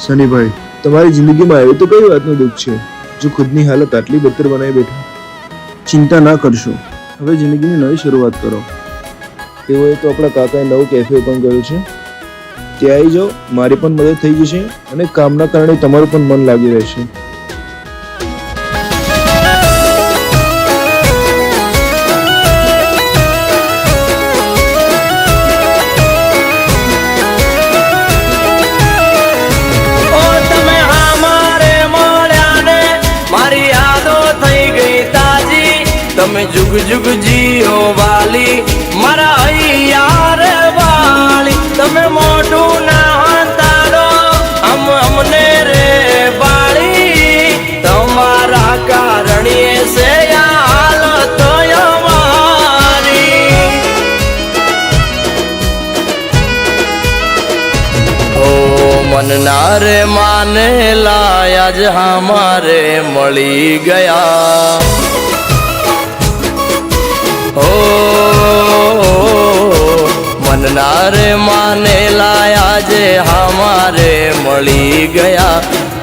સનીભાઈ, તમારી જિંદગીમાં એવું તો કઈ વાતનું દુઃખ છે જો ખુદની હાલત આટલી બદતર બનાવી બેઠા? ચિંતા ના કરશો, હવે જિંદગીની નવી શરૂઆત કરો. તેઓએ તો આપણા કાકાએ નવું કેફે ઓપન કર્યું છે, ત્યાં આવી જાઓ, મારી પણ મદદ થઈ જશે અને કામના કારણે તમારું પણ મન લાગી રહેશે. તમે જુગ જુગ જીઓ વાલી મારા અયાર વાલી, તમે મોઢું ના તારો અમને રે બાળી, તમારા કારણીએ છે હાલત અમારી. ઓ મનના રે માને લાયા જ હમારે મળી ગયા. ઓ મનના રે માને લાયા જે હમારે મળી ગયા,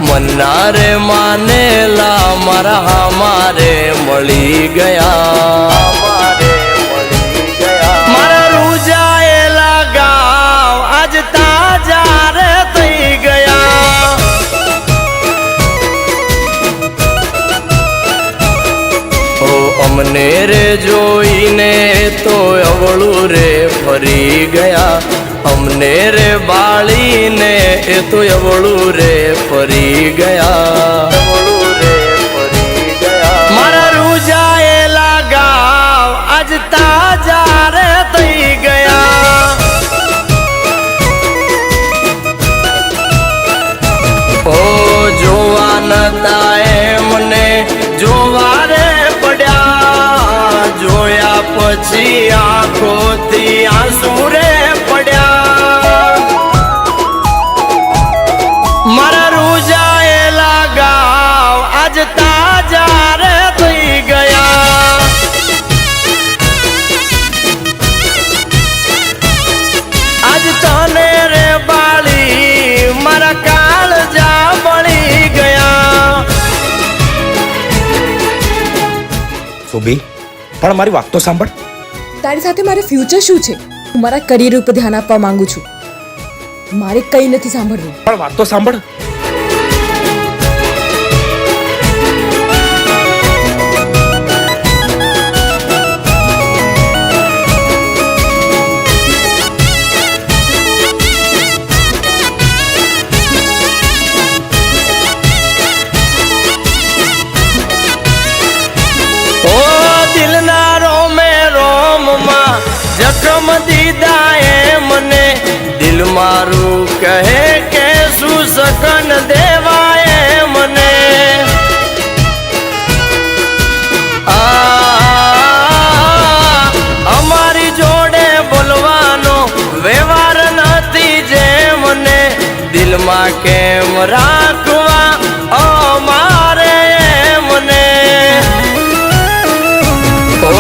મનના રે માને લા મારા હમારે મળી ગયા. મારા રૂજાયેલા ગાવ આજ તાજા રે થઈ ગયા. અમને રે જોઈને તો અવળું રે ફરી ગયા, અમને રે બાળીને એ તો અવળું રે ફરી ગયા. મારા રૂજાયેલા ગાવ આજ તાજા રે થઈ ગયા. ઓ જોવા નતા એમને જોવા રે પડ્યા, જોયા પછી આંખોથી આંસુ રે પડ્યા. મારા રૂજાયેલા ગાવ આજ તાજા રે થઈ ગયા. આજ તને રે બાળી મારા કાળજા બળી ગયા. શોભી, પણ મારી વાત તો સાંભળ. તારી સાથે મારે ફ્યુચર શું છે? હું મારા કરિયર ઉપર ધ્યાન આપવા માંગુ છું, મારે કંઈ નથી સાંભળવું. પણ વાત તો સાંભળ. જખમ દીધા એ મને દિલ મારું કહે કે શું સકન દેવાય મને. અમારી જોડે બોલવાનો વ્યવહાર નથી જે મને દિલમાં કેમ રાખવા અમારે મને. ઓ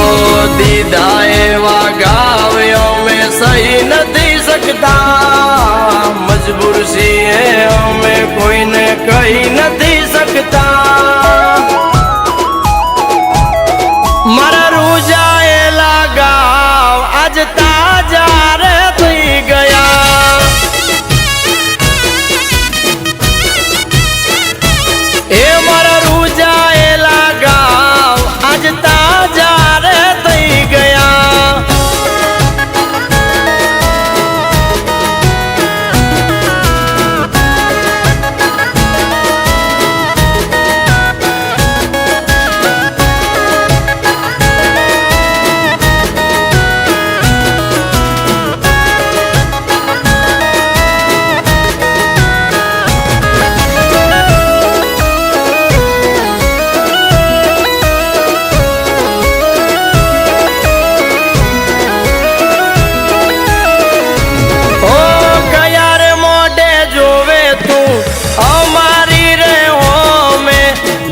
દીદા એવા ગાવ અમે સહી નથી શકતા, મજબૂર છીએ અમે કોઈને કહી નથી શકતા. મારા રૂજાયેલા ગાવ આજ તાજા રે થઈ ગયા. એ મારા રૂજાયેલા ગાવ આજ તાજા રે થઈ ગયા.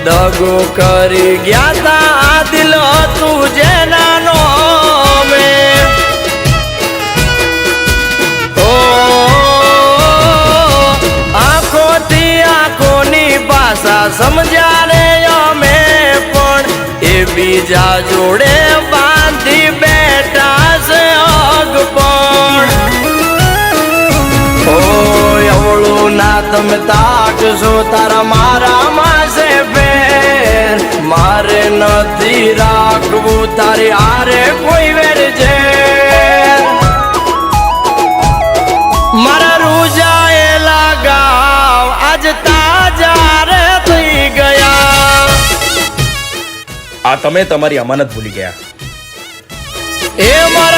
દગો કરી ગયા તા આ દિલ હતું જેના નોમે. ઓ આંખોથી બીજા જોડે બાંધી બેઠા છે અગપણ. ઓય અવળું ના તમે તાકશો તારા મારા માસે ફેર. મારે નથી રાખવું તારી હારે કોઈ વેર છે. મારા રૂજાયેલા ગાવ આજ તાજા રે થઈ ગયા. આ તમે તમારી અમાનત ભૂલી ગયા. એ મારા